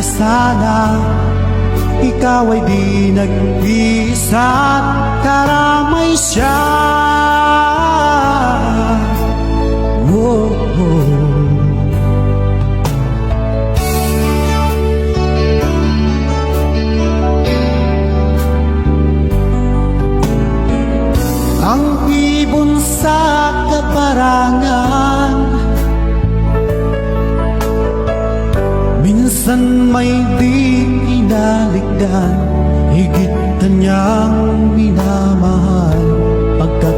sana ikaw ay di nag-iisa't karamay siya. Oh, oh. Ang ibon sa kaparangan minsan may di inaligdan, higit na niyang minamahal pagkat